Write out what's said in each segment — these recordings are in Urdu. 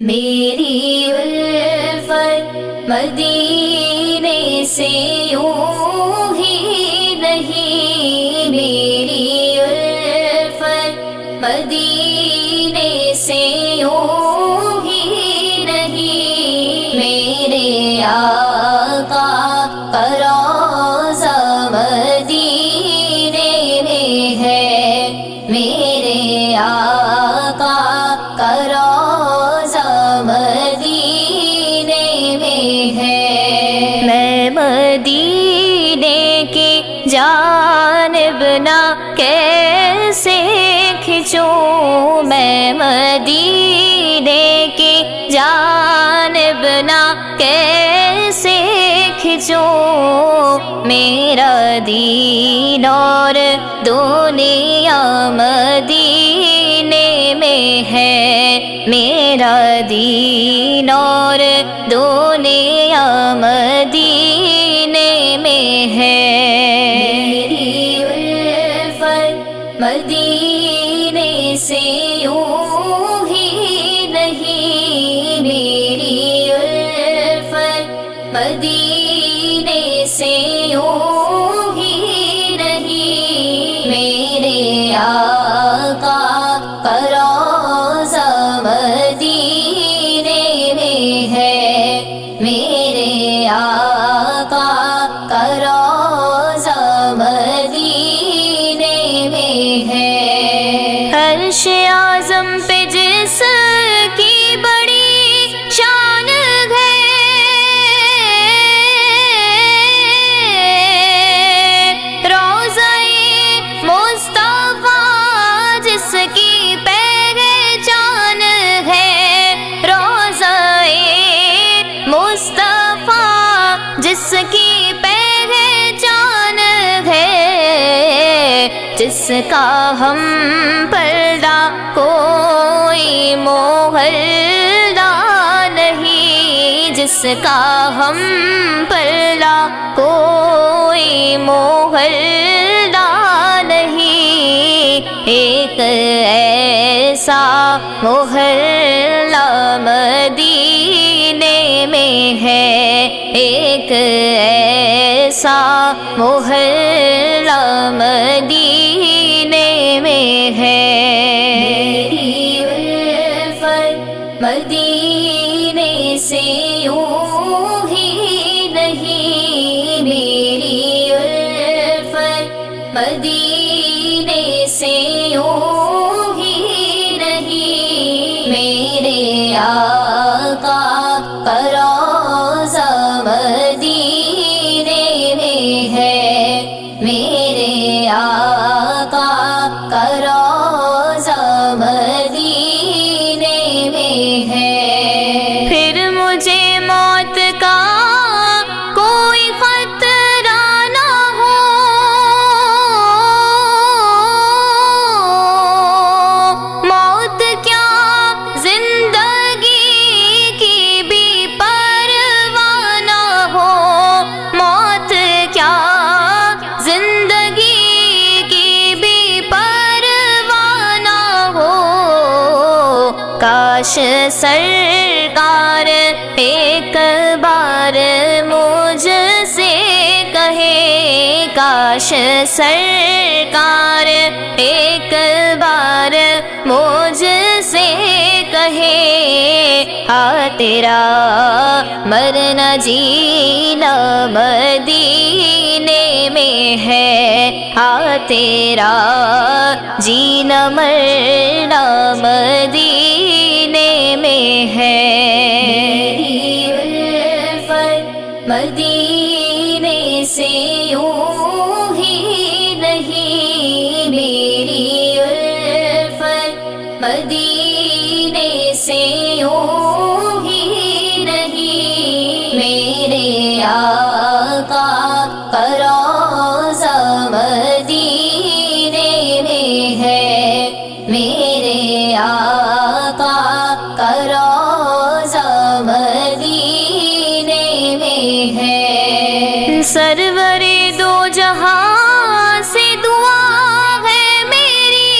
میری الفت مدینے سے یوں ہی نہیں، میری الفت مدینے سے یوں ہی نہیں، میرے آقا کا روضہ مدینے میں ہے، میرے آقا کا روضہ مدینے میں ہے۔ میں مدینے کی جانب نہ کیسے کھنچوں، میں مدینے کی جانب نہ کیسے کھنچوں، میرا دین اور دنیا مدینے میں ہے، میرا دین اور دنیا مدینے میں ہے۔ میری الفت مدینے سے یوں ہی نہیں، میری الفت مدینے سے یوں ہی نہیں، میرے آقا کا روضہ مدینے میں ہے، میرے آقا کا روضہ مدینے میں ہے۔ عرش اعظم پہ جس کی بڑی شان ہے، روضہ مصطفیٰ جس کی پہچان ہے، روضہ مصطفیٰ جس کی پہچان ہے، جس کا ہم پردہ کوئی محلہ نہیں، جس کا ہم پردہ کوئی محلہ نہیں، ایک ایسا محلہ مدینے میں ہے، ایک ایسا محلہ مدینے میں ہے۔ میری الفت مدینے سے یوں ہی نہیں، میری الفت مدینے سے یوں ہی نہیں، میرے آقا کا روضہ مدینے میں ہے، میرے آقا کا روضہ مدینے میں ہے۔ پھر مجھے موت کا کوئی خطرہ نہ ہو، موت کیا زندگی کی بھی پرواہ نہ ہو، موت کیا زندگی کی بھی پرواہ نہ ہو، کاش سرکار ایک بار مجھ سے کہے، کاش سرکار ایک بار مجھ سے کہے، تیرا مرنا جینا مدینے میں ہے، تیرا جینا مرنا مدینے میں ہے۔ میری الفت مدینے سے یوں ہی نہیں، میری الفت مدینے سے یوں ہی نہیں، میرے آقا کا روضہ مدینے میں ہے، میرے آقا کا روضہ مدینے میں ہے۔ سرور دو جہاں سے دعا ہے میری،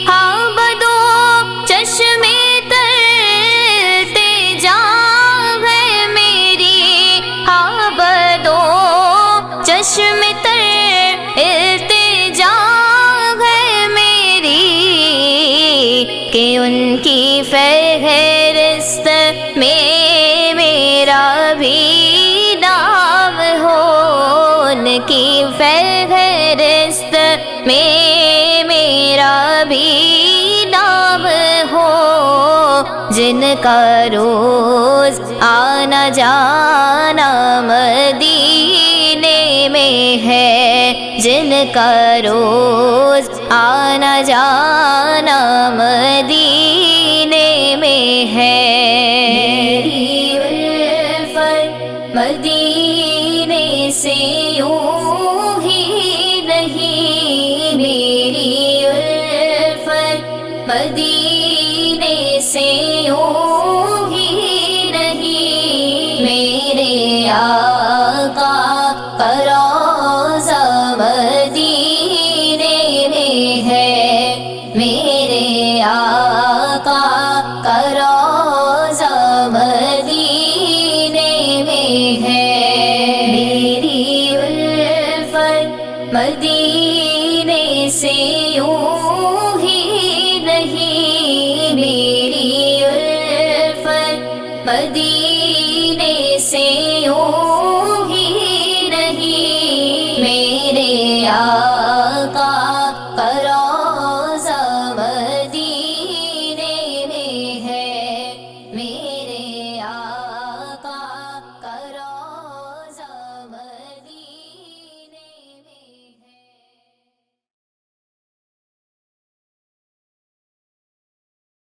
ہاں فہرست میں میرا بھی نام ہو، جن کا روز آنا جانا مدینے میں ہے، جن کا روز آنا جانا مدینے میں ہے۔ میری الفت مدینے